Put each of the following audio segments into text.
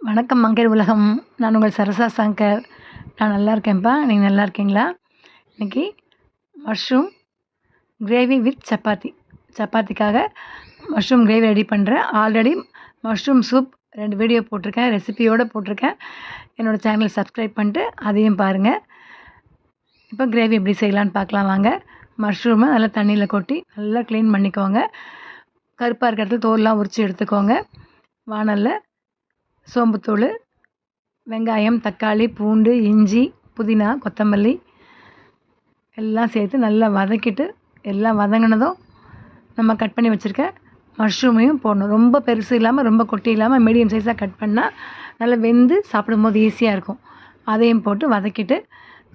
வணக்கம் மங்கை உலகம். நான் உங்கள் சரசா சங்கர். நான் நல்லா இருக்கேன்ப்பா. நீங்கள் நல்லா இருக்கீங்களா? இன்னைக்கு மஷ்ரூம் கிரேவி வித் சப்பாத்தி. சப்பாத்திக்காக மஷ்ரூம் கிரேவி ரெடி பண்ணுறேன். ஆல்ரெடி மஷ்ரூம் சூப் 2 வீடியோ போட்டிருக்கேன். ரெசிபியோடு போட்டிருக்கேன். என்னோடய சேனல் சப்ஸ்கிரைப் பண்ணிட்டு அதையும் பாருங்கள். இப்போ கிரேவி எப்படி செய்யலான்னு பார்க்கலாம் வாங்க. மஷ்ரூமை நல்லா தண்ணியில் கொட்டி நல்லா க்ளீன் பண்ணிக்கோங்க. கருப்பாக இருக்கிற இடத்துல தோல்லாம் உரித்து எடுத்துக்கோங்க. வாணலில் சோம்புத்தூள், வெங்காயம், தக்காளி, பூண்டு, இஞ்சி, புதினா, கொத்தமல்லி எல்லாம் சேர்த்து நல்லா வதக்கிட்டு, எல்லாம் வதங்கினதும் நம்ம கட் பண்ணி வச்சுருக்க மஷ்ரூமையும் போடணும். ரொம்ப பெருசு இல்லாமல் ரொம்ப குட்டி இல்லாமல் மீடியம் சைஸாக கட் பண்ணால் நல்லா வெந்து சாப்பிடும்போது ஈஸியாக இருக்கும். அதையும் போட்டு வதக்கிட்டு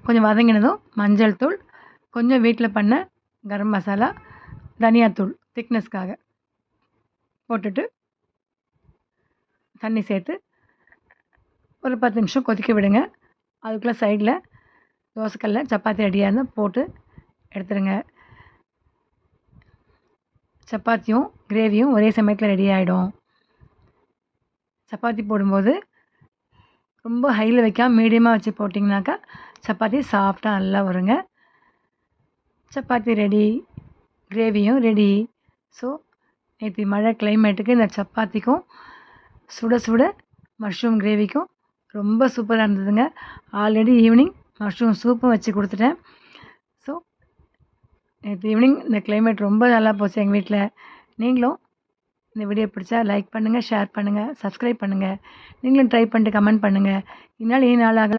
கொஞ்சம் வதங்கினதும் மஞ்சள் தூள், கொஞ்சம் வீட்டில் பண்ண கரம் மசாலா, தனியாத்தூள் திக்னஸ்க்காக போட்டுட்டு தண்ணி சேர்த்து ஒரு 10 நிமிஷம் கொதிக்க விடுங்க. அதுக்குள்ளே சைடில் தோசைக்கல்ல சப்பாத்தி ரெடியாக இருந்தால் போட்டு எடுத்துருங்க. சப்பாத்தியும் கிரேவியும் ஒரே சமயத்தில் ரெடி ஆகிடும். சப்பாத்தி போடும்போது ரொம்ப ஹையில் வைக்காமல் மீடியமாக வச்சு போட்டிங்கனாக்கா சப்பாத்தி சாஃப்டாக நல்லா வருங்க. சப்பாத்தி ரெடி, கிரேவியும் ரெடி. ஸோ நேற்று மழை கிளைமேட்டுக்கு இந்த சப்பாத்திக்கும் சுட சுட மஷ்ரூம் கிரேவிக்கும் ரொம்ப சூப்பராக இருந்ததுங்க. ஆல்ரெடி ஈவினிங் மஷ்ரூம் சூப்பும் வச்சு கொடுத்துட்டேன். ஸோ நேற்று ஈவினிங் இந்த கிளைமேட் ரொம்ப நல்லா போச்சு எங்கள் வீட்டில். நீங்களும் இந்த வீடியோ பிடிச்சா லைக் பண்ணுங்கள், ஷேர் பண்ணுங்கள், சப்ஸ்கிரைப் பண்ணுங்கள். நீங்களும் ட்ரை பண்ணிட்டு கமெண்ட் பண்ணுங்கள். இதனால் 7 நாள் ஆகல.